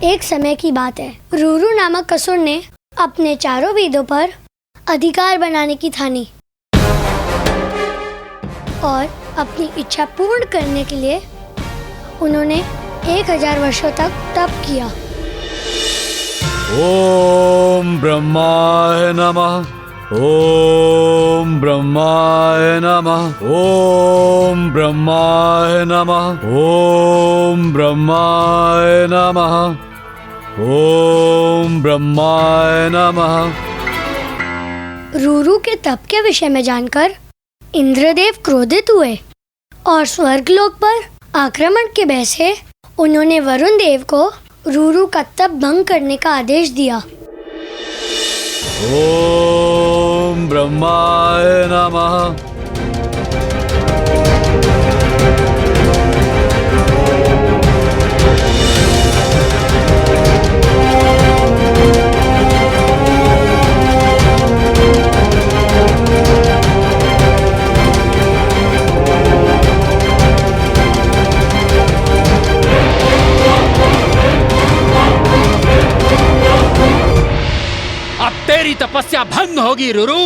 एक समय की बात है। रूरू नामक असुर ने अपने चारों वेदों पर अधिकार बनाने की ठानी और अपनी इच्छा पूर्ण करने के लिए उन्होंने 1000 वर्षों तक तप किया। ओम ब्रह्माय नमः, ओम ब्रह्माय नमः, ओम ब्रह्माय नमः, ओम ब्रह्माय नमः, ओम ब्रह्माय नमः। रूरू के तप के विषय में जानकर इंद्रदेव क्रोधित हुए और स्वर्गलोक पर आक्रमण के भय से उन्होंने वरुण देव को रूरू का तप भंग करने का आदेश दिया। ओम ब्रह्माय नमः। तेरी तपस्या भंग होगी रूरू।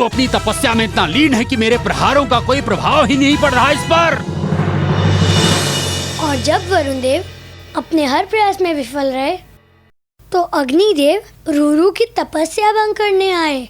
अपनी तपस्या में इतना लीन है कि मेरे प्रहारों का कोई प्रभाव ही नहीं पड़ रहा इस पर। और जब वरुण देव अपने हर प्रयास में विफल रहे तो अग्निदेव रूरू की तपस्या भंग करने आए।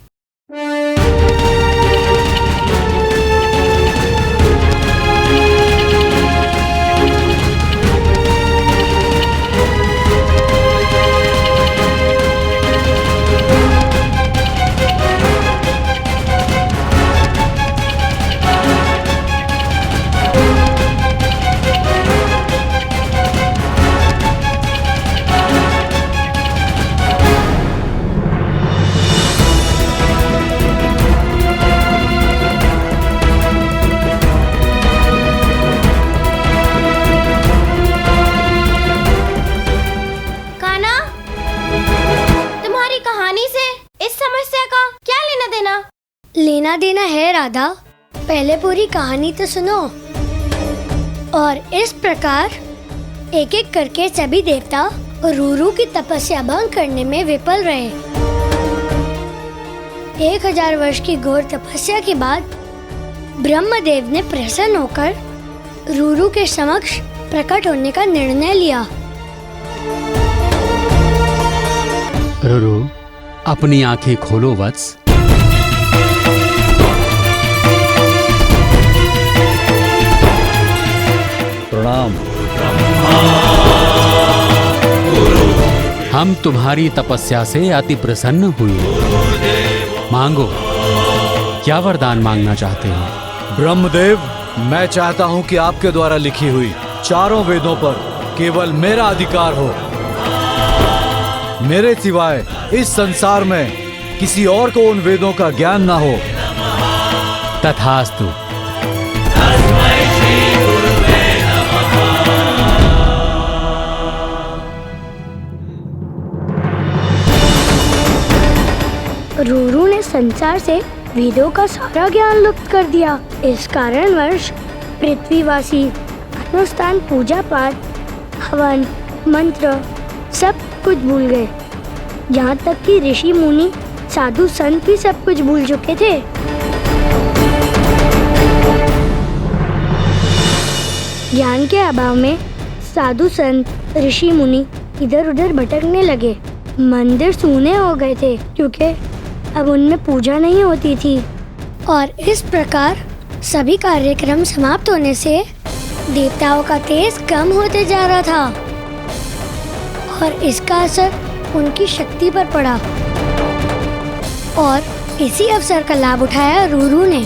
लेना देना है राधा, पहले पूरी कहानी तो सुनो। और इस प्रकार एक एक करके सभी देवता रूरू की तपस्या भंग करने में विफल रहे। 1000 वर्ष की घोर तपस्या के बाद ब्रह्मदेव ने प्रसन्न होकर रूरू के समक्ष प्रकट होने का निर्णय लिया। रूरू, अपनी आंखें खोलो वत्स। प्रणाम। हम तुम्हारी तपस्या से अति प्रसन्न हुए। मांगो, क्या वरदान मांगना चाहते हो? ब्रह्मदेव, मैं चाहता हूं कि आपके द्वारा लिखी हुई चारों वेदों पर केवल मेरा अधिकार हो। मेरे सिवाय इस संसार में किसी और को उन वेदों का ज्ञान ना हो। तथास्तु। रूरू ने संसार से वेदों का सारा ज्ञान लुप्त कर दिया। इस कारणवश पृथ्वीवासी अनुष्ठान, पूजा पाठ, हवन, मंत्र सब कुछ भूल गए। यहाँ तक कि ऋषि मुनि, साधु संत भी सब कुछ भूल चुके थे। ज्ञान के अभाव में साधु संत, ऋषि मुनि इधर उधर भटकने लगे। मंदिर सूने हो गए थे क्योंकि अब उनमें पूजा नहीं होती थी। और इस प्रकार सभी कार्यक्रम समाप्त होने से देवताओं का तेज कम होते जा रहा था और इसका असर उनकी शक्ति पर पड़ा। और इसी अवसर का लाभ उठाया रूरू ने।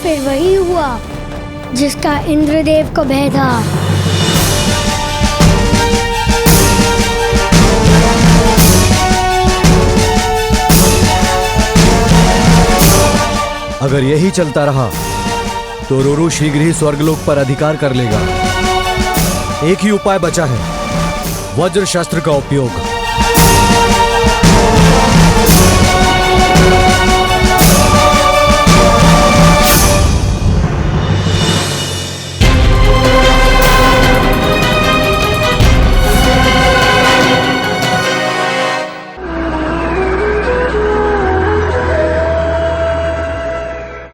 फिर वही हुआ जिसका इंद्रदेव को भय था। अगर यही चलता रहा तो रुरु शीघ्र ही स्वर्गलोक पर अधिकार कर लेगा। एक ही उपाय बचा है, वज्र शस्त्र का उपयोग।